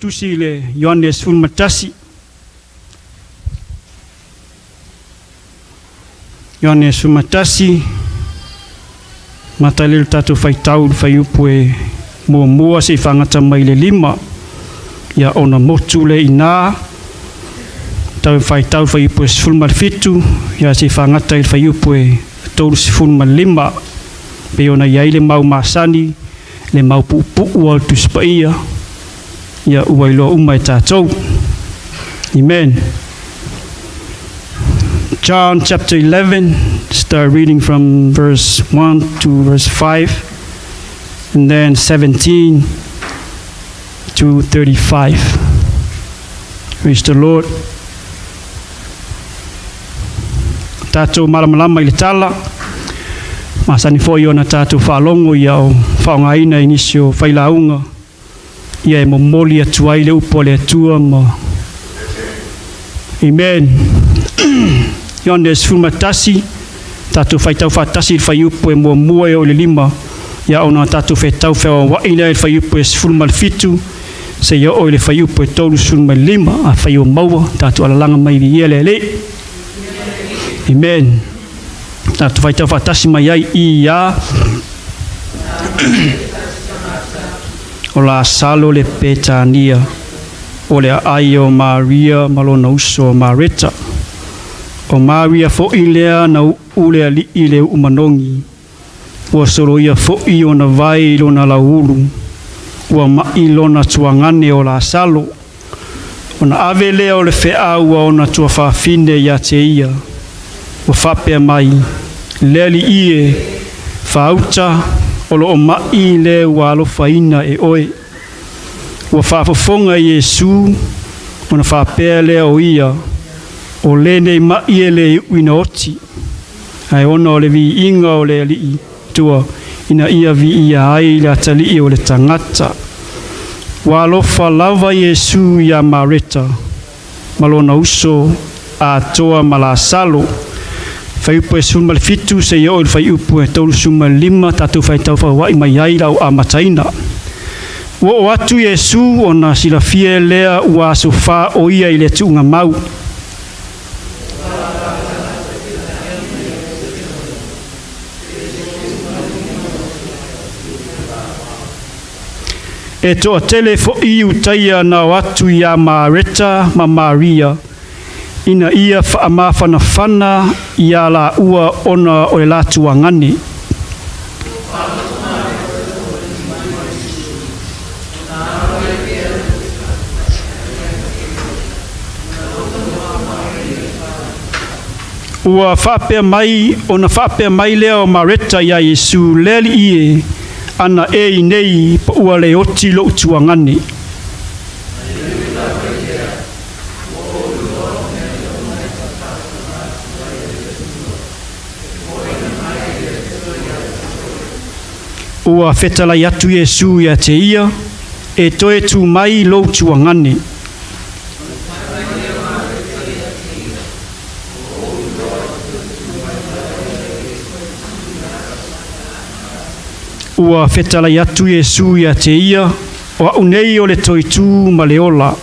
tusi le Ioannes fulmatasi. Ioannes fulmatasi matalil tatu faitau faiupue mua se fangata mai le lima ya ona motu le ina tau faitau faiupue fulmalfitu ya se fangata il faiupue tolu fulmalima pe ona ia ile mau masani le mau pupu o tu spaia ya uailo umai tatou. Amen. John chapter 11, start reading from verse 1 to verse 5, and then 17 to 35. Praise the Lord. Tatou malamalama i le tala, masani fo iona tatou whalongo ia o whaongaina inisio whailaunga, ia e momoli atuai le upo le atua mo. Amen. Ioannes fulmatasi tatou faitau fatasi faiupu e mua e o le lima ia ona tatou faitau whawaina e faiupu e fulmalfitu se ia o le faiupu e tolu fulmalima a faiu maua tatou alalanga mai ia le. Amen. Tatou faitau fatasi mai ai i ia o la salo le petania o le ai o Maria malona uso Marita o Maria fo ilea na ule ali ile umanongi ua solo ia fo i ona vai lona laulu ua mai lona tuangane o la salo ona ave lea o le fea ua ona tua whawhine ia te ia ua whapea mai leli ie whauta o lo o mai le ua alofaina e oe ua whafofonga Yesu ona whapea lea o ia o lene mai e le uina oti ai ona o le vi inga o le alii tua ina ia vi ia ai le atalii o le tangata wa alofa lava Yesu ia Marita malona uso a toa malasalo faiupu e sulmalfitu se ia o le faiupu e tolu sulmalima tatu faitau wai mai ai lau a mataina o atu Yesu ona silafie lea ua sofa o ia i le tuunga mau e toa tele fo i utaia na watu ia Marita ma Maria ina ia whaamawhana whana ia la ua ona o le latu angane. Ua whapea mai, ona whapea mai leo Marita ia Yesu leli ie ana e nei pa ua le oti lo tuangane. Ua fetala yatu Yesu ia te ia e toe tu mai lo tuangane. Ua fetala yatu Yesu ia te ia o unei o le toitu ma le ola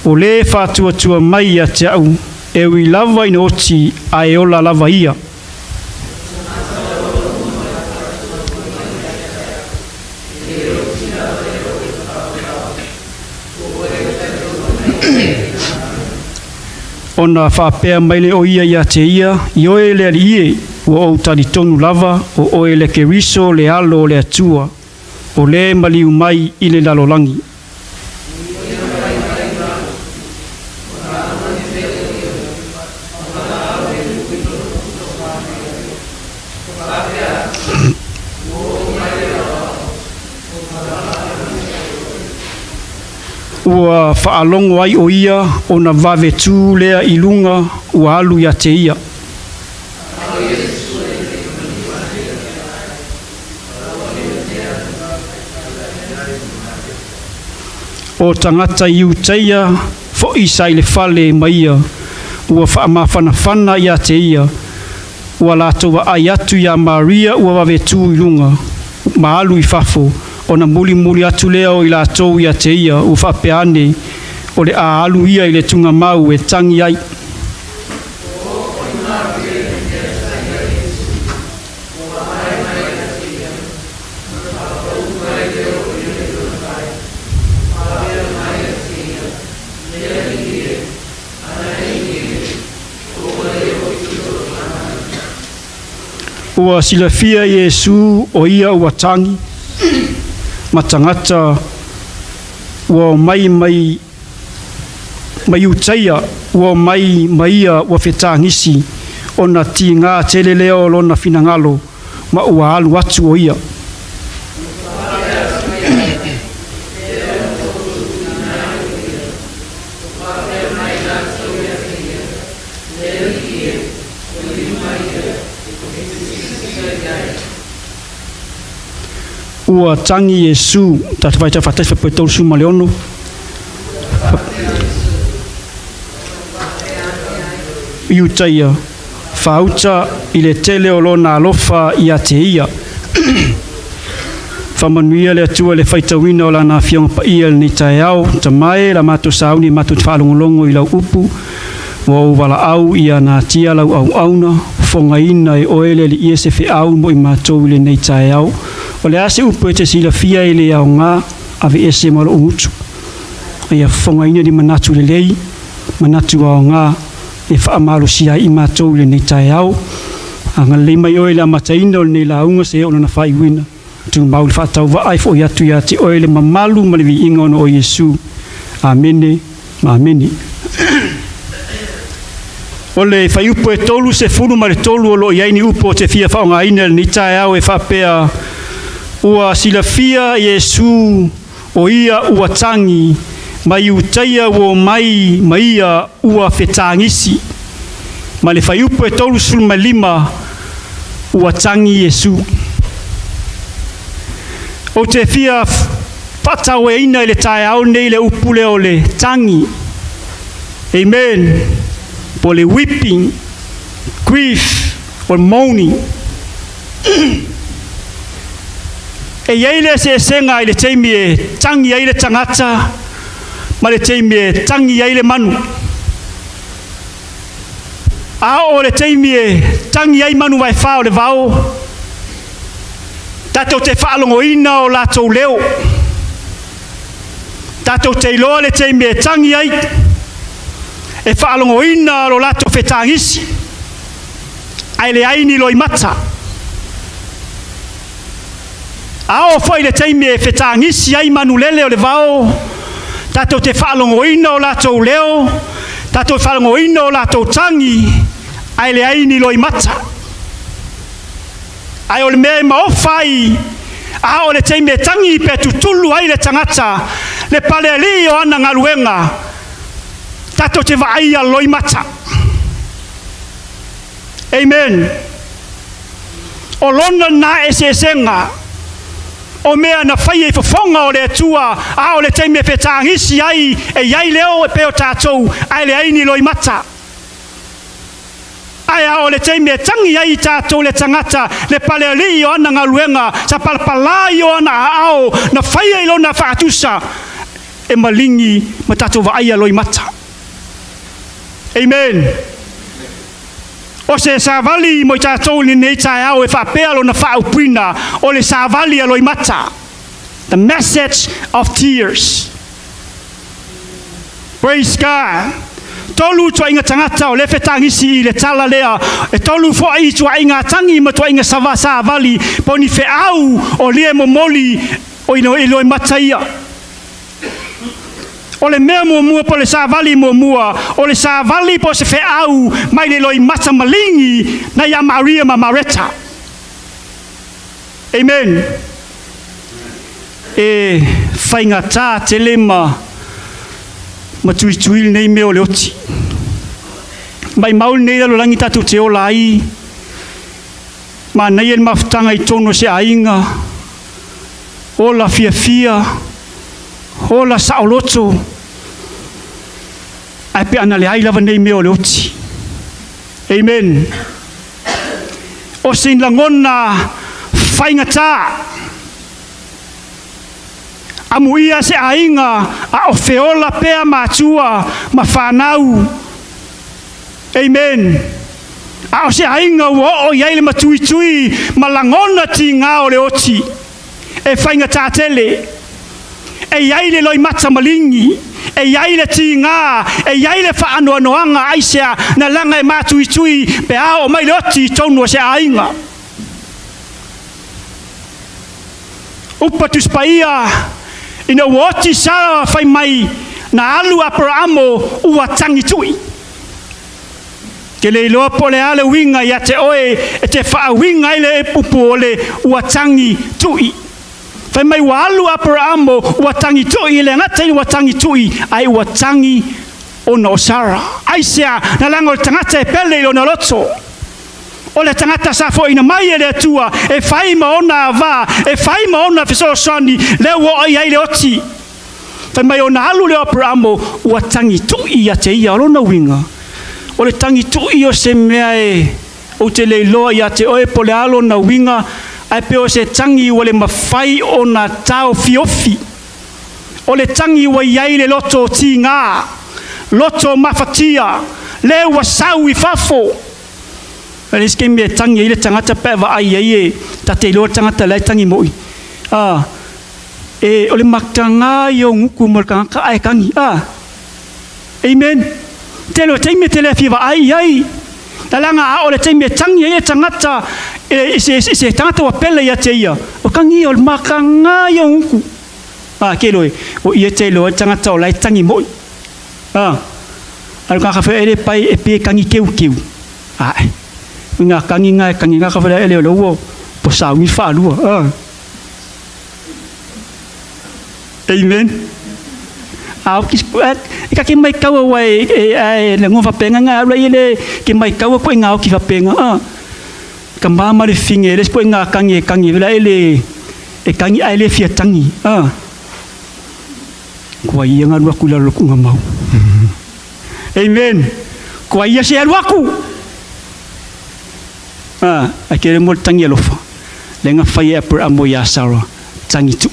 o le fatua tua mai ia te au e ui lava ina oti a e ola lava ia ona whapea maile o ia te ia i oe le ali ie ua o tali tonu lava o oe le keriso le alo le atua o le maliu mai i le lalolangi. Ua whaalongo ai o ia o na vave tu lea ilunga ua alu ia te ia. O tangata iu teia fo isai le fale maia ua whaamawhana whana ia te ia ua latoa ai atu ia Maria ua vave tu ilunga ma alu i fafo ona muli atu lea o i latou ia te ia ua faapeane o le a alu ia i le tunga mau e tangi ai. Ua silafia Yesu o ia ua tangi matangata ua mai utaia ua mai ia ua whetangisi ona ti ngā tele leo lona finangalo ma ua alu atu o ia. Ua tangi Yesu ta vai ta fatai fa petol su maleono iutaia fauta ile tele olona alofa ia te ia famanuia le atua le faitawina o lana fionga pa ia ni taiao tamae la mato sauni mato whaalongolongo i lau upu o wala au ia na tia lau au auna fonga ina e oele li ISF au mo i matou le nei taiao o le ase upu e te sila fia i le au ngā ave ese malo umutu ia fonga ina di manatu le lei manatu au ngā e whaamalo sia i matou le nei taiao anga le mai oele a mataina o le nei launga se ona na whai wina tu mau le whaatau wa fo i atu ia te oele mamalu ma le vi inga ono o Yesu. Amene ma amene. O le whai upo e tolu se funu ma le tolu o lo iaini upo te fia whaonga ina ni tae au e whapea ua sila fia Yesu o ia ua tangi mai utaia o mai ia ua whetangisi ma le whai upo e tolu sulma lima ua tangi Yesu. O te fia patau e ina le tae au nei le upule o le tangi. Amen. Po le weeping, grief, or mourning. E iei se senga i le teimi e tangi ai le tangata, ma le teimi e tangi ai le manu. A o le teimi e tangi ai manu vai whao le vau, tatou te whaalongo ina o latou leo. Tatou te iloa le teimi e tangi ai, e whaalongo ina o latou whetangisi, ai le aini loi mata. Ao foi le teimi e whetangisi ai manu lele o le vao, tatou te whaalongo ina o latou leo, tatou whaalongo ina o latou tangi, ai le aini loi mata. Ai o le mea maofai, a o le teime tangi pe tutulu ai le tangata, le pale li o ana ngaluenga, tato te vai a loi mata. Amen. O lona na esenga, o mea na whai e whafonga o le atua, a o le teime whetangisi ai, e iai leo e peo tātou, ai le aini loi mata. Ai o le teime tangi ai tātou le tangata le pale li o ana ngaluenga sa palpalai o ana ao na whaia ilo na whaatusa e malingi ma tātou wa aia loi mata. Amen. O se savali mo tātou ni nei tae au e whapea lo na whaupina o le savali a loi mata. The message of tears. Praise God. Tolu tua inga tangata o le whetangisi i le tala lea e tolu fo ai tua inga tangi ma tua inga sa vali poni fe au o lie momoli o ino iloi mataia o le mea mua po le sa vali mua o le sa vali po se fe au mai le loi mata malingi na ia Maria ma Mareta. Amen. E whaingata te lema ma tuituil nei meo le oti. Mai maul nei alo langi tatu te ola ai. Ma nei en maftanga I tono se ainga. Ola fia. Ola saoloto. Ai pe ana le ai lava nei meo le oti. Amen. O sin langona whaingata. Amuia se ainga a ofeola pea matua ma whanau. Amen. A o se ainga o iai le matui tui ma langona ti ngā o le oti. E whainga tātele. E iai le loi mata malingi. E iai le ti ngā. E iai le whaano anoanga aisea na langa e matui tui pe a o mai le oti tonu o se ainga. Upa tuspaia ina woti sara whai mai na alu Abrahamo ua tangi tui. Ke le iloa po le ale winga ia te oe e te wha winga ile e pupu o le ua tangi tui. Whai mai wa alu Abrahamo ua tangi tui le ngata ua tangi tui ai ua tangi o no sara. Ai sea na langa o tangata e pele ilo na loto. O le tangata sa fo ina mai e le atua e whai ma ona va e whai ma ona fisoro soni le ua ai le oti. Whai mai ona alu le Abrahamo ua tangi tui ia te ia olona winga. O le tangi tui o se mea e o te leiloa ia te oe po le alo na winga ai pe o se tangi o le mawhai o na tau fiofi. O le tangi wa iai le loto ti ngā, loto mafatia, le wasau i fafo. Ele ske me tangi ile tangata pe va ai ai ta te lo tangata lai tangi moi. E o le maktanga yo nguku mo ka ai kangi. Amen. Telo taimi tele fi va ai. Talanga o le taimi tangi ile tangata se tangata wa pele ya te ia. O kangi o makanga yo nguku. Kelo o ia te lo tangata o lai tangi moi. Al ka fa ele pai e pe kangi keu. Nga kangi nga ka fa ele lo po sa wi fa lu. Amen. Ka ki mai kaua wai le ngofa penga nga ra ile ki mai kaua po nga ki fa penga. Ka mama le finge le po nga kangi vela ele e kangi ai le fia tangi. Ko ia nga lu ku la lu ku mau. Amen. Ko ia se lu aku. Akere mo tangi lofa. Lenga fai per amo ya sara tangi tu.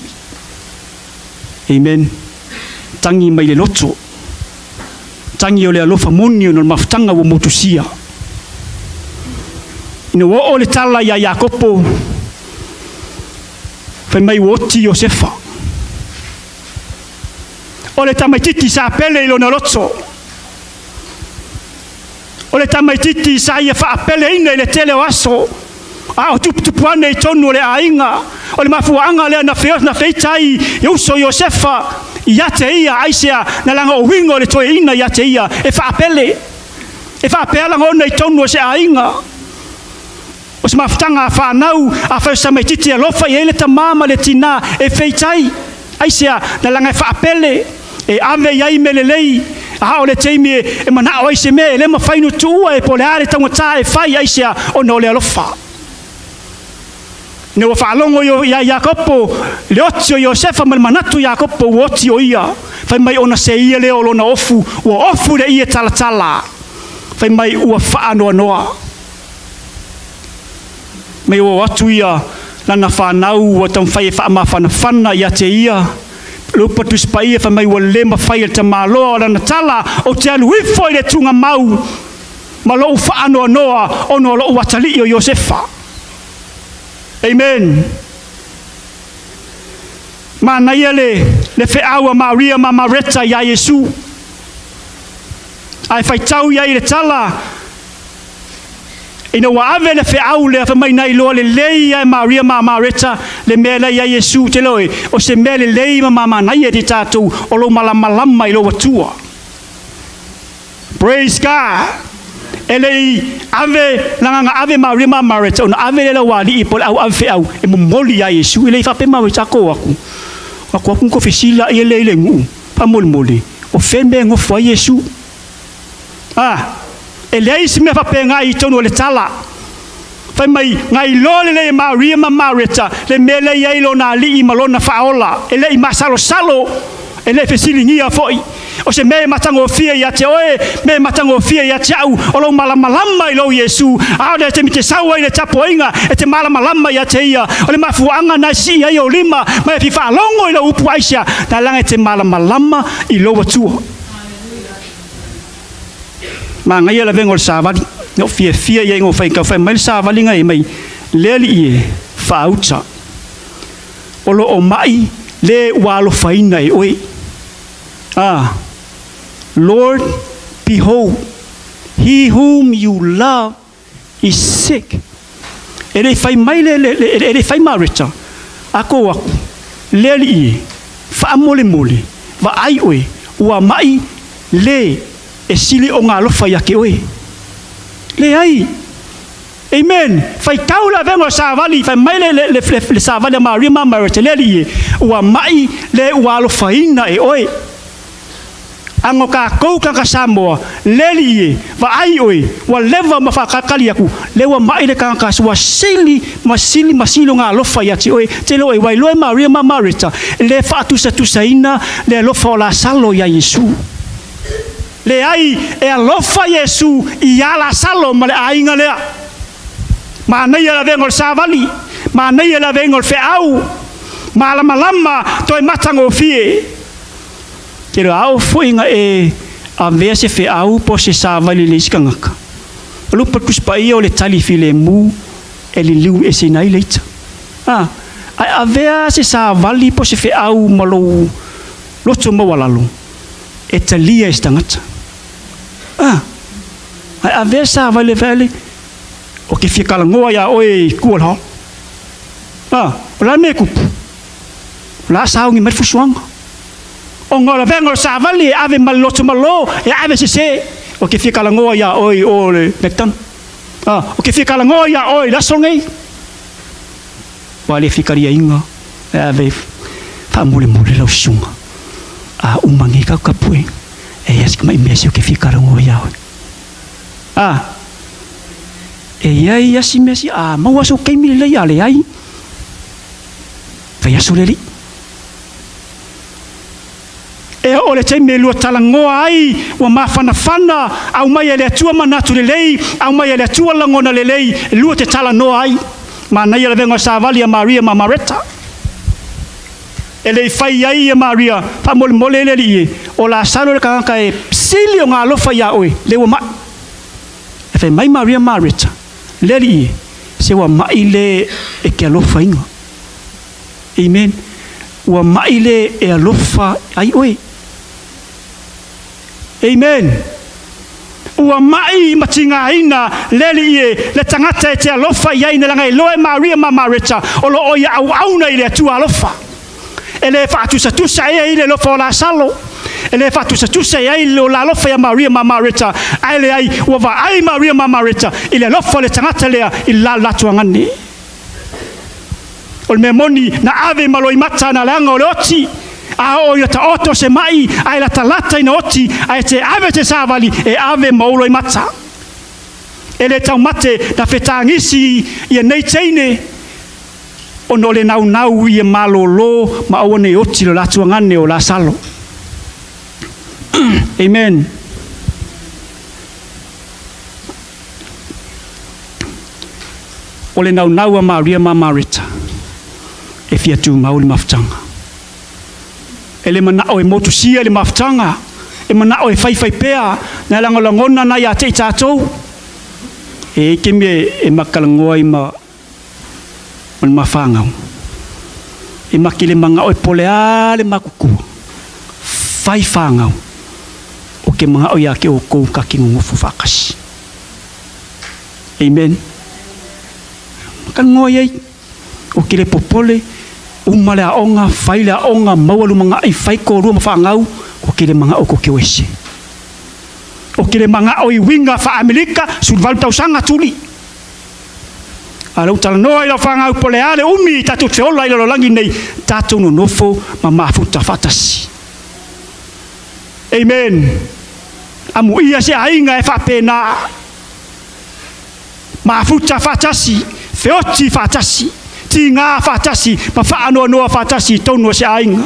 Amen. Tangi mai le loto. Tangi o le alofa moni no maftanga wo motusia. Ina wo o le tala ya Yakopo. Fai mai woti Josefa. O le tamaititi sa pele ilo na loto. O le tamaititi sa ia fa apele ina le tele waso. O tupuane i tonu le ainga. O le mafuanga le na feitai uso Josefa. Ia te ia aisea na langa o wingo le toe ina ia te ia e fa apele. E fa apele langa ona i tonu se ainga. O se maftanga fa nau a fa tamaititi alofa i ele tamama le tina e feitai. Aisea na langa fa apele e ave iai melelei. O le teimi e mana o ise me le ma fainu tua e po le ale tangata e fai aisea o no le alofa. Ne wa falongo yo ya Yakopo le otio Josefa mal manatu Yakopo otio ia. Fai mai ona se ia le olona ofu le ia tala. Fai mai ua fa noa. Mai o atu ia lana fa nau o tam fai fa ma fana ia te ia. Lupa tu spai fa mai wa lema fai te malo lana tala o te alu ifo le tunga mau. Malo fa noa ono lo watali o Josefa. Amen. Mana ia le feaua Maria ma Mareta ia Yesu. Ai fai tau ia le tala. Ina wa ave le feau le fa mai nai lo le lei ia Maria ma Mareta le mele ia Yesu te loe. O se mele lei ma mama nai e te tatu o lo malama i lo watua. Praise God. Ele ave langa ave Maria ma Mareta ona ave le wali ipol au ave au e moli ia Yesu ele fa pe Mareta ko aku ko fisila ele ngu pa moli o fembe ngo fo Yesu ele isi me fa pe ngai tono le tala fa mai ngai lo le Maria ma Mareta le mele ia lo na li malona faola ele i masalo salo ele fesilingia foi o se me matango fia ia te oe me matango fia ia te au o lo malama i lo Yesu a le te mite saua i le tapoinga e te malama ia te ia o le mafuanga na si ia o lima mai fi fa longo i lo upu aisia na langa te malama i lo atua ma ngai la vengo savali no fia ia ngo fai ka fai mai savali ngai mai leli e fauta o lo o mai le walo faina e oi Lord, behold, he whom you love is sick. Ele fai mai ele fai marita. Ako aku leli fa mole va ai oi ua mai le e sili o ngalo fai ake oi. Le ai. Amen. Fai taula vengo savali fai mai le savali Maria marita leli ua mai le ua lo faina e oi. Ango ka kou ka Samoa leli va ai oi wa leva ma fa kakali aku lewa mai le ka wa sili masilo nga lofa ya ti oi te lo e wai lo Maria Marita le fa tu sa ina le lo fa la salo ya Yesu le ai e lo fa Yesu i ala salo ma le ainga le ma nei la vengo savali ma nei la vengo fe au ma la malama to e matango fie Kero au fuinga e a vese fe au po se savali le skangaka. Lu patus pa io le tali file mu e li liu e se nai leita. A vea se savali po se fe au malo loto mawalalu. E talia estangata. A vea savali vele o ke fie kalangoa ya oi kuol ho. La me kupu. La saungi met fusuanga. O ngora vengo savali ave maloto malo e ave se o ke fika la ngoa ya oi o le nektan o ke fika la ngoa ya oi la songai wale fikaria inga e ave fa mule la usunga umangi ka kapui e yask mai mesi o ke fika la ngoa ya oi e yai yasi mesi mawaso keimi le ya le ai fa yasuleli e o le taimi lua talangoa ai ua mafana au mai ele atua manatu lelei au mai ele atua langona lelei lua te talanoa ai manai ele vengo savali a Maria Marita ele fai ai a Maria fa mole le o la salo le kanga e sili o nga lofa ya oi le ua mai e fai mai Maria Marita le se ua mai le e ke alofa inga amen ua mai le e alofa ai oi Amen. Ua mai matinga ina leli le tangata te alofa ia ina langa loe Maria Marita o lo oia au na ile tu alofa. Ele fa tu sa ile lo fa la salo. Ele fa tu sa ile lo la alofa ya Maria Marita. Ele ai ua va ai Maria Marita ile lo fa le tangata le ila la tuangani. O me moni na ave maloi mata na langa o oti. O ia ta oto se mai ai la talata ina oti ai te ave te savali e ave maulo i mata ele tau mate na fetangisi ia nei teine o no le nau ia malolo ma o ne oti lo latu ngane o la salo amen o le nau a Maria Marita e fia tu mauli maftanga ele mana o motu sia le maftanga e mana o fai pea na langolangona na ya te tatou e kime e makalangoi ma mafanga e makile manga o polea le makuku fai fanga o ke manga o ya ke o ko ka kingu fufakas amen kan ngoi o kile popole umale a onga faile a onga mawalu manga I fai ko rua mafangau ko kile manga o ko kiwese o kile manga o I winga fa Amerika sulval tau sanga tuli ala utala noa ila fangau pole ale umi tatu feola ila langi nei tatu no nofo ma mafuta fatasi amen amu ia se ainga e fa pena mafuta fatasi feoti fatasi tinga fatasi pa fa no fatasi tonu se ainga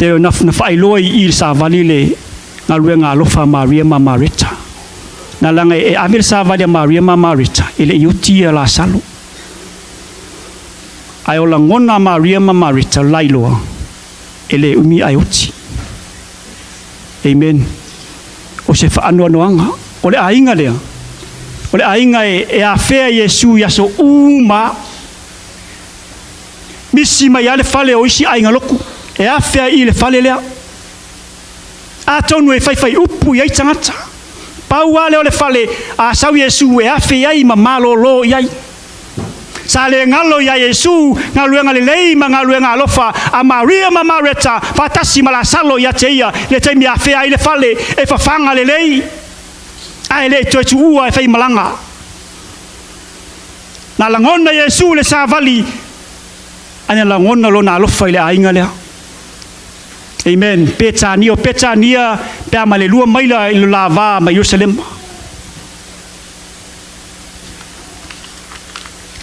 te na fai loi I sa vali le ngalue ngalofa Maria ma Marita na langa e amir sa vali Maria ma Marita ile yuti la salu ai ola ngona Maria ma Marita lailo ele umi ayuti amen o se fa ano anga ole ainga le ole ainga e a fea Yesu ya so uma misi mai ale fale o isi ainga loku e a fea I le fale lea a tonu e fai upu ia tangata pau ale ole fale a sau Yesu e a fea I mamalo lo iai sa le ngalo ia Yesu ngaluenga le lei ngaluenga alofa a Maria ma Marita fatasi mala salo ia teia le te mi a fea I le fale e fa fanga le lei ai le to tu ua e fai malanga na langona Yesu le sa vali ana langona lo na alofa ile ainga le amen petania pe amalelua maila I lo lava ma Jerusalem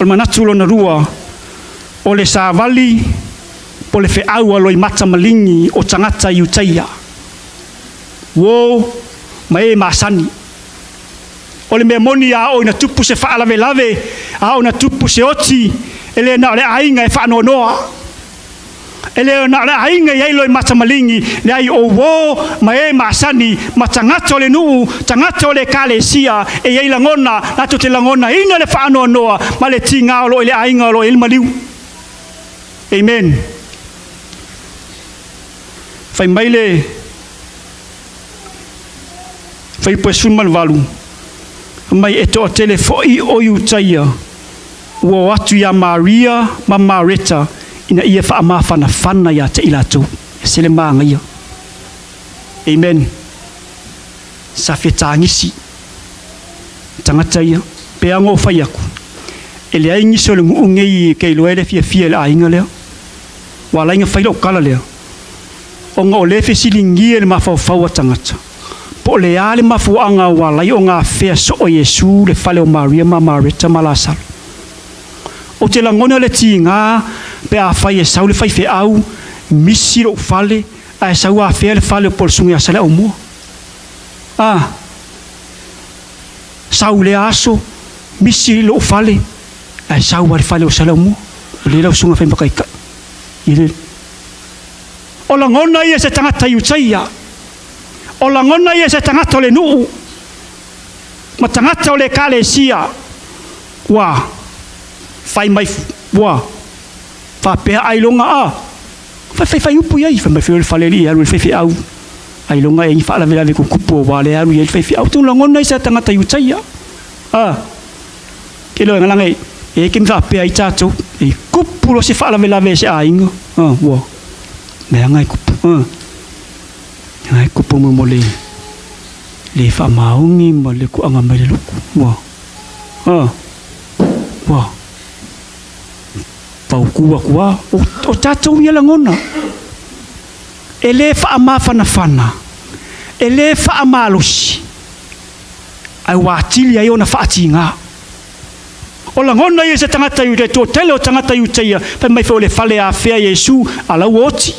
o manatu lo na rua o le sa vali po le fe au lo I mata malingi o tangata Iutaia wo mai masani o le memoni a o na tupu se fa lave a o na tupu se oti ele na le ainga e fa no noa ele na le ainga ye lo I mata malingi le ai o wo mai masani matangato le nu tangato le kalesia e ye langona na to te langona ina le fa no noa ma le tinga lo le ainga lo il maliu amen fai maile fai posun mal valu mai e to telefoi o Iutaia ua atu ia Maria ma Marita ina ia fa fana ia te ilatou se le manga ia amen sa fetangisi tangata ia pe ango fai aku ele ai ngiso le ngei ke lo ele fia le ainga le wala inga fai lo kala le o ngo le fe silingi le mafau tangata po le ale mafuanga wala I o nga fea so o Yesu le fale o Maria ma Marita malasal o te langona le tinga pe a fai e sau le fai fe au misi lo fale a sau a fea le fale o polsungi a sale o mua sau le aso misi lo fale a sau a le fale o sale o mua le lau sunga fai makaika ile o langona ia se tangata Iutaia o langona ia se tangata le nuu ma tangata o le kalesia wa fai mai wa fa pe ai longa fai upu ia fa mai fale li alu fai au ai longa e fa la vela le kupu wa le alu ia fai au tu langona ia se tangata Iutaia ke lo ngala ngai e kim fa pe ai tato e kupu lo se fa la vela ve se ainga wa me ngai kupu ngai kupu mo le fa maungi mo le ku anga mai luku wa pau kuwa o tatou ia langona ele fa fana ele fa malosi ai watili ai ona fa tinga o langona ia se tangata yu to tele o tangata Iutaia pe mai fa le fale a fea Yesu ala woti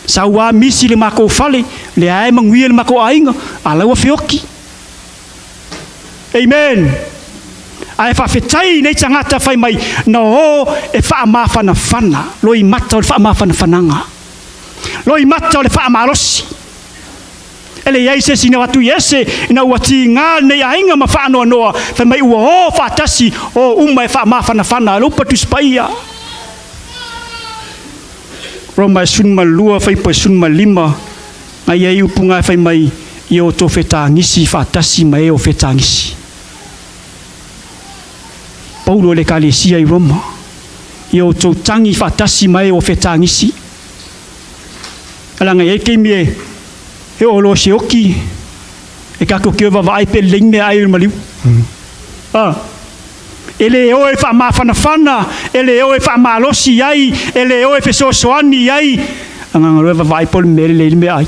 sawa misi le mako fale le ai mangui le mako ainga ala wa fioki amen ai fa fetai nei tangata fai mai no e fa fana loi mata o fa fananga loi mata o le fa malosi ele ia se sina watu yese ina wati nga nei ainga ma fa no fa mai o fa tasi o e fa fana lo patu spaia Roma sun malua fai pa sun malima ai ai upunga fai mai io to fetangisi fa tasi mai o fetangisi Paulo le kalesia I Roma io to tangi fa tasi mai o fetangisi ala ngai ke mie e o lo sioki e ka ko ke va vai pe linge ai maliu ele o e fa fana ele o e fa malosi ai ele o e fe soani ai anga va vai pol mele le me ai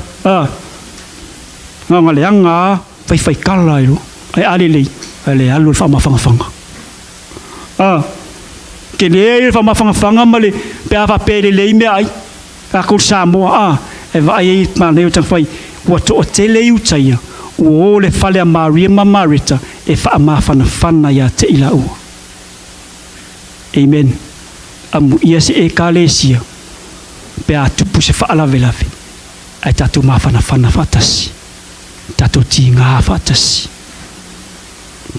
nga le anga fai kala ilo ai ale alu fa fanga ke le fa fanga male pe ava pe le me ai Ako Samoa e vai ma leo tang fai wa to tele u taia o le fale a Maria ma Marita e fa ma fana ya te ila u. Amen. Amu ia se e kalesia pe atu puse fa ala velave ai tatu ma fana fatasi tatu tinga fatasi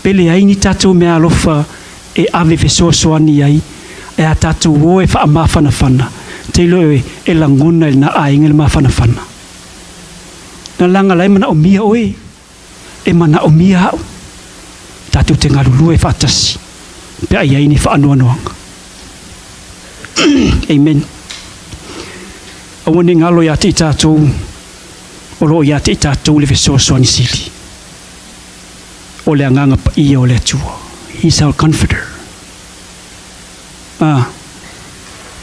pele ai ni tatu me alofa e ave feso ani ai e tatu o e fa ma fana te lo e langona na ainga ma fana na langa lai mana o mia oe e mana o mia tatu te ngalulu e fatasi pe ai ni fa anu Amen. Awani ngalo ya ti tatou olo ya ti tatou le feso ni sili o le anganga pa ia o le tua. He's our comforter.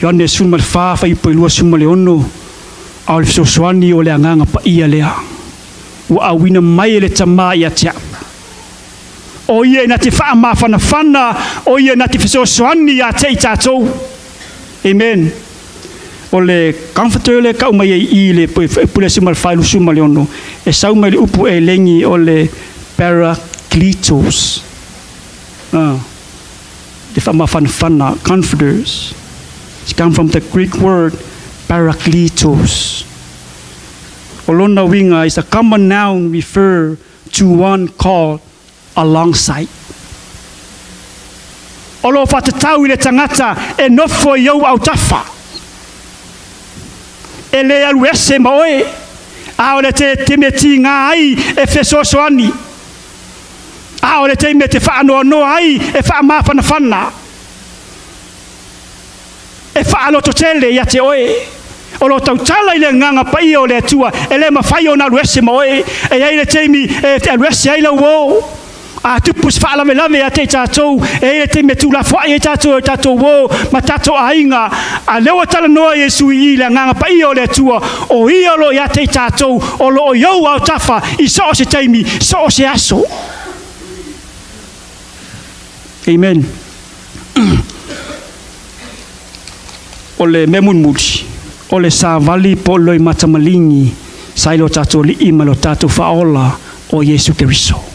Yone suma fa i poilua suma le ono au le feso ni o le anganga pa ia lea wa awina mai le tama ia tia o ia na te fa ma fana o ia na te feso ni ya te tatou. Amen. Ole comforter le ka mai I le pule simal failu suma le ono e sau mai upu e lengi ole parakletos the fama fana comforters. It's come from the Greek word parakletos. Olona winga is a common noun refer to one called alongside. Olo fatatau le tangata e nofo iau au tafa. E le alu ese maoe. A ole te meti ngā ai e fesosoani. A ole te me te whaanoa noa ai e wha mawhanawhana. E wha aloto tele ia te oe. Olo tau tala I le nganga pai o le atua e le mawhai o na alu ese maoe. E ai le teimi e alu ese ai la uo. A tupus fa la lave a te tatou e te metula fa e tatou wo ma tatou ainga a lewa tala noa Yesu I la nganga pa I o le tua o ia lo ya te tatou o lo yo au tafa I so se taimi so se aso. Amen. O le memun mudi o le sa vali po loi matamalingi sai lo tatou li ima lo tatou faola o Yesu Keriso.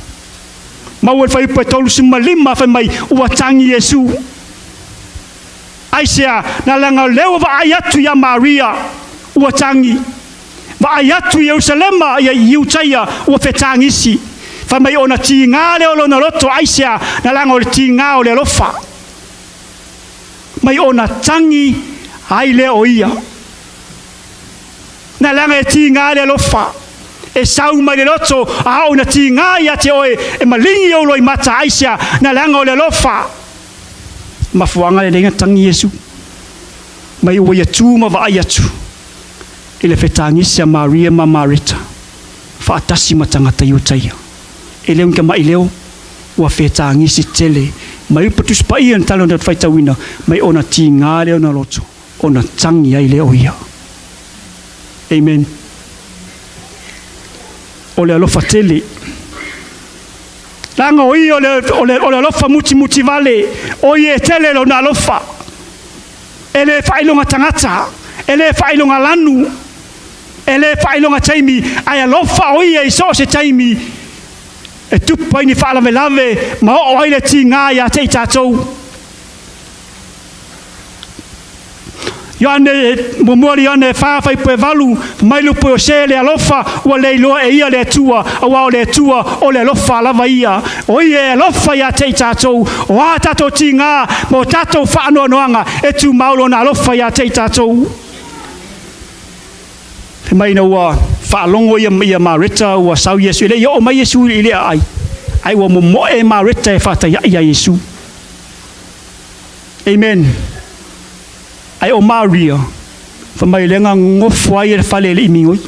Mau fai pa tolu sima lima fai mai ua tangi Yesu. Aisea na langa leo va ayatu ya Maria ua tangi. Va ayatu Yerusalema ya Yutaya ua fetangisi. Fai mai ona tinga leo lo na loto aisea na langa o le tinga o le lofa. Mai ona tangi ai leo ia. Na langa e tinga le lofa. E sau mai le loto a ona tinga ia te oe e malingi o loi mata aisea na langa o le lofa mafuanga le lenga tangi Yesu mai ua ia tu ma va ia tu e le fetangisi a Maria ma Marita fa atasi matangata Yutaia e leo nke mai leo ua fetangisi tele mai patus pa ia talo na faitawina mai ona tinga leo na loto ona tangi ai leo ia. Amen. O le alofa tele. Langa o I o le alofa muti vale. O I e tele lo na alofa. E le whailonga tangata. E le whailonga lanu. E le whailonga taimi. Ai alofa o I e so se taimi. E tupa ini whaalave lave. Ma o ai le ti ngā ia te tatou. Yane momori yane fai pe valu mai lu po se le alofa o le lo e ia le tua o le tua o le alofa lava ia o ia alofa ia te tatou o a tatou tinga mo tatou fa no noanga e tu maulo na alofa ia te tatou mai no wa fa longo ia Marita o sau Yesu le yo mai Yesu ile ai wo mo e Marita e fa ta ia Yesu. Amen. Ai o Maria fa mai lenga ngofua I le fale le imingoi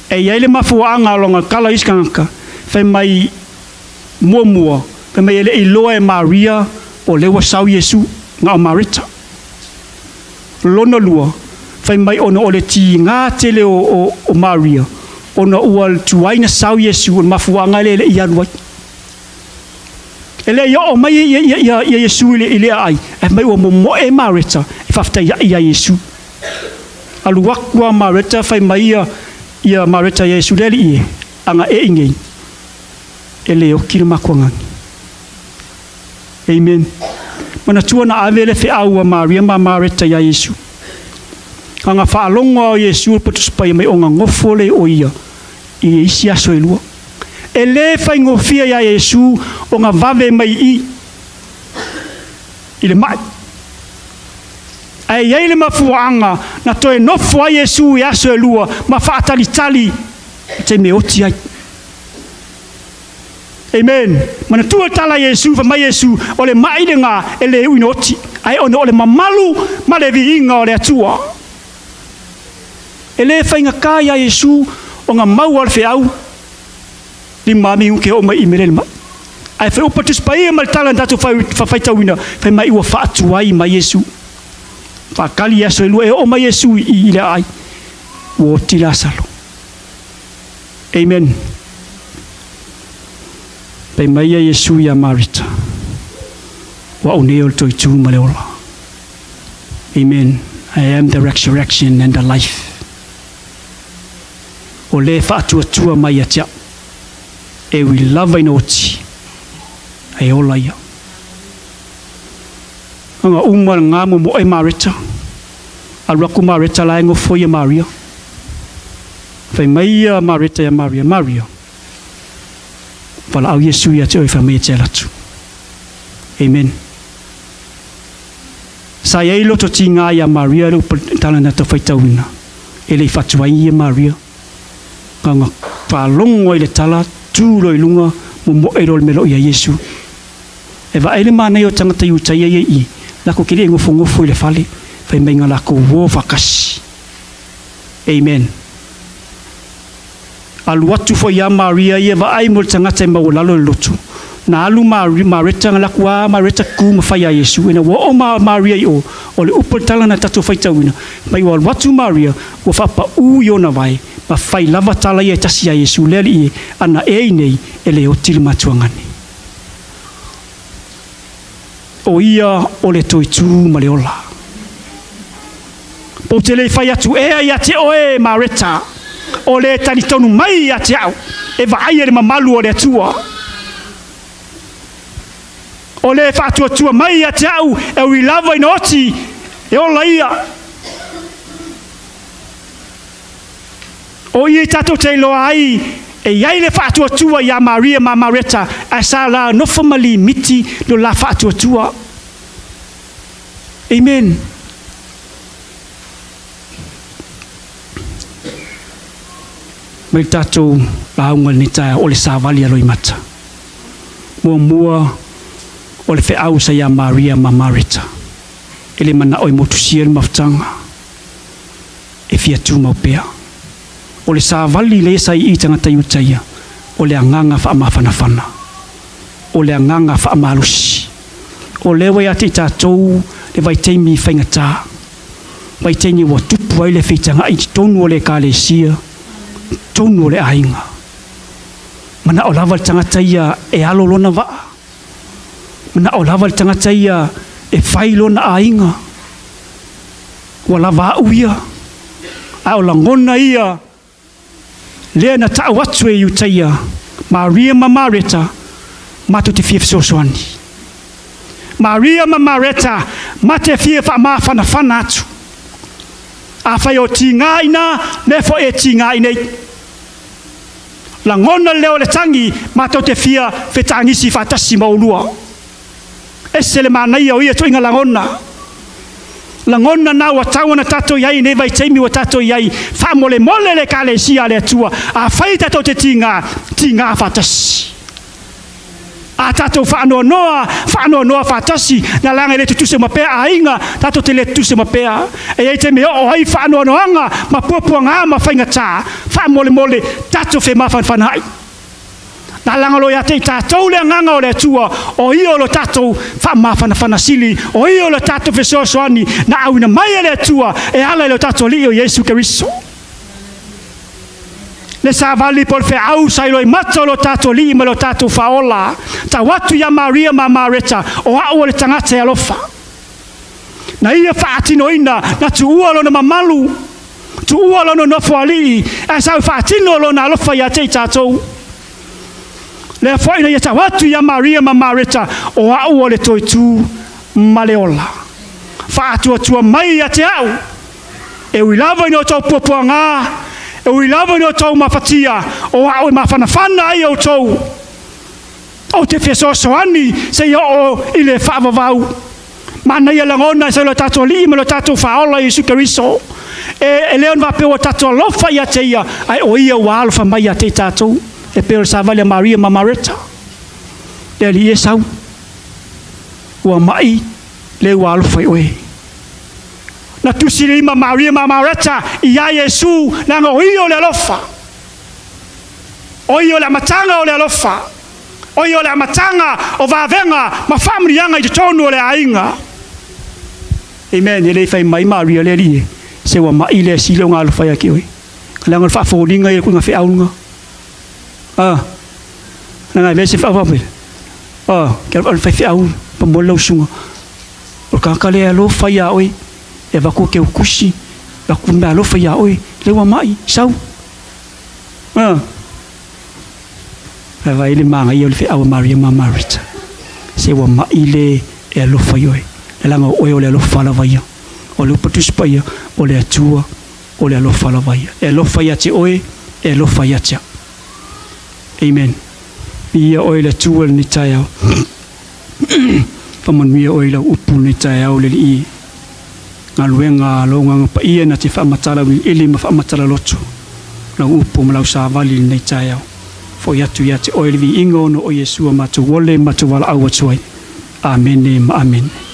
e ia le mafuanga longa kala iskanka fa mai muamua fa mai le iloa Maria o le wasau Yesu nga Marita lona lua fa mai ona o le ti nga tele o Maria ona ual tuaina sau Yesu mafuanga le ia luai ele yo mai ia Yesu ile ai e mai o mo e Marita e fafta ia Yesu aluakua Marita fai maia ia Marita Yesu leli e anga e ingei ele o kira makuangangi. Amen. Mana tuana avele fe aua Maria ma Marita ya Yesu. Anga whaalonga o Yesu patuspai mai onga ngofole o ia i isi aso e lua. E le whai ngofia ya Yesu o ngā vave mai i le mai. Ai iei le mafuanga na toe nofo a Yesu i aso e lua ma whaatalitali te me oti ai. Amen. Mana tua tala Yesu fa mai Yesu o le mai le ngā e le uinoti. Ai ono o le mamalu ma le vi inga o le atua. E le whainga kā ia Yesu o ngā mau al whiau li mami uke o mai i merele mai. Ai whai upatus pa ia maritala ndatu whawhaitawina whai mai ua whaatuai mai Yesu. Whakali aso e lua e o mai Yesu i le ai. Wo tila salo. Amen. Pai mai a Yesu ia Marita. Wa o neo toi tu maleola. Amen. I am the resurrection and the life. O le whaatua mai atia. E wi lava inoti. E ola ia. Anga umar ngamo mo e Marita. Alwaku Marita la engo foi Maria. Fai mai a Marita ya Maria. Maria. Fala au Yesu ia te oi wha mea te alatu. Amen. Sa iei loto ti ngā ia Maria lupa talana ta whaitawina. E le whatuai ia Maria. Kanga whalongo i le tala, tūro i lunga, mo mo e rol melo ia Yesu. E wa ele mānei o tangata i utai ia i, lako kiri e ngofo i le whale, whai mei ngā lako wō whakasi. Amen. Alu atu fo ia Maria ia wa ai mo le tangata i mawalalo le lotu. Na alu Marita ngā laku a Marita ku ma whai a Yesu. Ena wa o Maria i o le upal tala na tato whaitawina. Mai wa watu Maria, wa whapa u i ona vai, ma whai lava tala i e tasi a Yesu leli i ana e nei e le o tili matuangani. O ia o le toitu ma le ola. Po te le whai atu ea i ate o e Marita. O le tani tonu mai i ate au. E wa ai e le mamalu o le atua. O le whaatuatua mai a te au e ui lava ina oti e ola ia. O i tato te loa ai e iai le whaatuatua ia Maria ma Marita a sa la nofa mali miti lo la whaatuatua. Amen. Mai tato la haunga ni tae o le sāwali aloi mata. Mua o le whaau sa ia Maria ma Marita. E le mana oi motusia le maftanga. E fia tu maupea. O le sāwali le sa i tangata iutaia. O le anganga wha amawhanawhana. O le anganga wha amalusi. O le wai ati tātou le vai teimi whaingata. Vai teimi wa tupu ai le whitanga i tonu o le kālesia. Tonu o le ainga. Mana o lava le tangata ia e alolona waa. Mana o lava le tangata ia e whailona ainga. Wa lava au ia. A o langona ia. Lea na tau atu e iutaia. Maria ma Marita. Matu te fia fisosoani. Maria ma Marita. Mate fia wha mawhanawhana atu. A whai o ti ngā ina. Nefo e ti ngā inei. Langona leo le tangi. Matu te fia whetangisi whatasi maulua. Ese le manai o ia to inga langona. Langona na wa tawana tato iai ne vai teimi wa tato iai. Fa mole le kale sia le atua. A fai tato te tinga fatasi. A tato fa noa fatasi. Na langa le tutuse mapea a inga. Tato te le tutuse mapea. E ei te me o hai fa noanga. Ma puapua ngā ma whainga tā. Fa mole tato fe mawhanwhanai. Na langa lo ia te tātou le nganga o le atua, o ia o lo tātou wha mawhanawhana sili, o ia o lo tātou whesoasoani, na awina mai le atua, e ala lo tātou li o Yesu Keriso. Le sa vali por fe au sai lo mata lo tātou li ma lo tātou whaola, ta watu ia Maria ma Marita, o au le tangata e alofa. Na ia whaatino ina, na tu ua lo na mamalu, tu ua lono no fuali a sa fatino lona lo fa ya te tatou le foi na ya watu ya Maria ma Marita o au le toi tu maleola fa tu mai ya te au e wi lava no to popoanga e wi lava no to mafatia o au mafana fana ai o to o te feso soani se yo ile fa vau mana ia langona se lo tato li me lo tato faola Yesu Kristo e leon va pe o tato lo fa ya te ia ai o ia wa alfa mai ya te tato e pe sa vale Maria ma Marita le li esau wa mai le wa alfa oi na tu siri ma Maria ma Marita ia Yesu na ngo io le lofa o io la matanga o le lofa o io la matanga o va venga ma family yanga i tonu le ainga amen ele fai mai Maria le li se wa mai le silo nga alfa ya ki oi kala nga fa fo linga e ku nga fe aunga na le se fa fa ke al fa au pa molo sunga o ka kale lo fa ya oi e va ku ke kusi va ku na lo fa ya oi le wa mai sau va ile manga yo le fe au Maria ma Marita se wa mai le e lo fa yo e la ngo o le lo fa la va ya o le patus pa ya o le atua o le lo fa la va ya e lo fa ya ti oi e lo fa ya ti amen ia oi le tua ni taia fa mon ia oi la upu ni taia o le i ngaluenga lo nga pa ia na te fa matala wi ili ma fa matala lotu la upu ma la sa vali ni taia fo ya tu ya te oi le vi ingo no o Yesu ma tu wole ma tu wala awa tuai amen amen